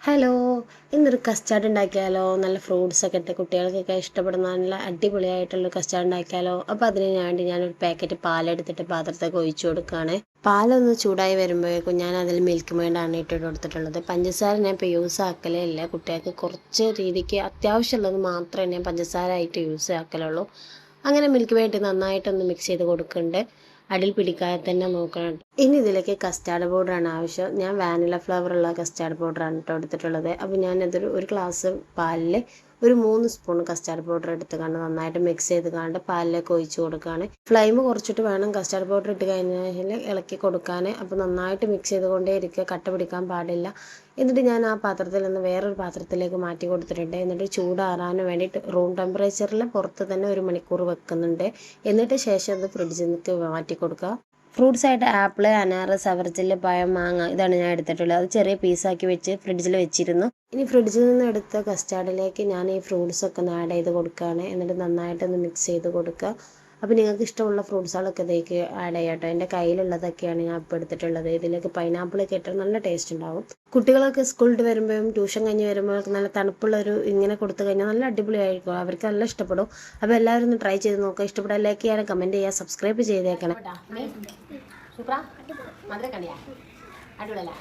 Hello, ഇന്നൊരു custard ഉണ്ടാക്കിയാലോ? നല്ല ഫ്രൂട്ട്സൊക്കെ ഇട്ട് കുട്ടികൾക്കൊക്കെ ഇഷ്ടപ്പെടുന്ന നല്ല അടിപൊളിയായിട്ടുള്ള കസ്റ്റാർഡ് ഉണ്ടാക്കിയാലോ? അപ്പോൾ അതിന് വേണ്ടി ഞാനൊരു പാക്കറ്റ് പാലെടുത്തിട്ട് പാത്രത്തേക്ക് ഒഴിച്ചു കൊടുക്കുകയാണ്. പാലൊന്ന് ചൂടായി വരുമ്പോഴേക്കും ഞാൻ അതിൽ മിൽക്ക് മെയ്ഡാണ് ഇട്ട് കൊടുത്തിട്ടുള്ളത്. പഞ്ചസാര ഞാൻ ഇപ്പോൾ യൂസ് ആക്കലേ ഇല്ല. കുട്ടികൾക്ക് കുറച്ച് രീതിക്ക് അത്യാവശ്യമുള്ളത് മാത്രമേ ഞാൻ പഞ്ചസാര ആയിട്ട് യൂസ് ആക്കലുള്ളൂ. അങ്ങനെ മിൽക്ക് മെയ്ഡ് നന്നായിട്ടൊന്ന് മിക്സ് ചെയ്ത് കൊടുക്കുന്നുണ്ട്. അടിയിൽ പിടിക്കാതെ തന്നെ നോക്കണം. ഇനി ഇതിലേക്ക് കസ്റ്റാർഡ് പൗഡറാണ് ആവശ്യം. ഞാൻ വാനില ഫ്ലേവറുള്ള കസ്റ്റാർഡ് പൗഡറാണ് കേട്ടോ എടുത്തിട്ടുള്ളത്. അപ്പോൾ ഞാനതൊരു ഒരു ഗ്ലാസ് പാലിൽ ഒരു 3 സ്പൂൺ കസ്റ്റാർഡ് പൗഡർ എടുത്ത് കണ്ട് നന്നായിട്ട് മിക്സ് ചെയ്ത് കണ്ട് പാലിലേക്ക് ഒഴിച്ച് കൊടുക്കുകയാണ്. ഫ്ലെയിം കുറച്ചിട്ട് വേണം കസ്റ്റാർഡ് പൗഡർ ഇട്ട് കഴിഞ്ഞാൽ ഇളക്കി കൊടുക്കാൻ. അപ്പോൾ നന്നായിട്ട് മിക്സ് ചെയ്തുകൊണ്ടേ ഇരിക്കുക, കട്ട പിടിക്കാൻ പാടില്ല. എന്നിട്ട് ഞാൻ ആ പാത്രത്തിൽ നിന്ന് വേറൊരു പാത്രത്തിലേക്ക് മാറ്റി കൊടുത്തിട്ടുണ്ട്. എന്നിട്ട് ചൂടാറാൻ വേണ്ടിയിട്ട് റൂം ടെമ്പറേച്ചറിൽ പുറത്ത് തന്നെ 1 മണിക്കൂർ വെക്കുന്നുണ്ട്. എന്നിട്ട് ശേഷം അത് ഫ്രിഡ്ജിൽ നിന്ന് മാറ്റി കൊടുക്കുക. ഫ്രൂട്ട്സ് ആയിട്ട് ആപ്പിൾ, അനാറ്, സവർജല്, പഴം, മാങ്ങ ഇതാണ് ഞാൻ എടുത്തിട്ടുള്ളത്. അത് ചെറിയ പീസാക്കി വെച്ച് ഫ്രിഡ്ജിൽ വെച്ചിരുന്നു. ഇനി ഫ്രിഡ്ജിൽ നിന്ന് എടുത്ത കസ്റ്റാർഡിലേക്ക് ഞാൻ ഈ ഫ്രൂട്ട്സൊക്കെ ഒന്ന് ആഡ് ചെയ്ത് കൊടുക്കുകയാണ്. എന്നിട്ട് നന്നായിട്ടൊന്ന് മിക്സ് ചെയ്ത് കൊടുക്കുക. അപ്പോൾ നിങ്ങൾക്ക് ഇഷ്ടമുള്ള ഫ്രൂട്ട്സുകളൊക്കെ ഇതിലേക്ക് ആഡ് ചെയ്യാം കേട്ടോ. എൻ്റെ കയ്യിലുള്ളതൊക്കെയാണ് ഞാൻ ഇപ്പോൾ എടുത്തിട്ടുള്ളത്. ഇതിലേക്ക് പൈനാപ്പിളൊക്കെ ഇട്ടാൽ നല്ല ടേസ്റ്റ് ഉണ്ടാവും. കുട്ടികളൊക്കെ സ്കൂളിൽ വരുമ്പോഴും ട്യൂഷൻ കഴിഞ്ഞ് വരുമ്പോഴൊക്കെ നല്ല തണുപ്പുള്ളൊരു ഇങ്ങനെ കൊടുത്തു കഴിഞ്ഞാൽ നല്ല അടിപൊളിയായിരിക്കും. അവർക്ക് നല്ല ഇഷ്ടപ്പെടും. അപ്പോൾ എല്ലാവരും ഒന്ന് ട്രൈ ചെയ്ത് നോക്കുക. ഇഷ്ടപ്പെട്ടാൽ ലൈക്ക് ചെയ്യാനും കമൻറ്റ് ചെയ്യുക, സബ്സ്ക്രൈബ് ചെയ്തേക്കണം. സൂപ്പറാ, മധുരം കണ്ടിയാ? അടിപൊളിയല്ല?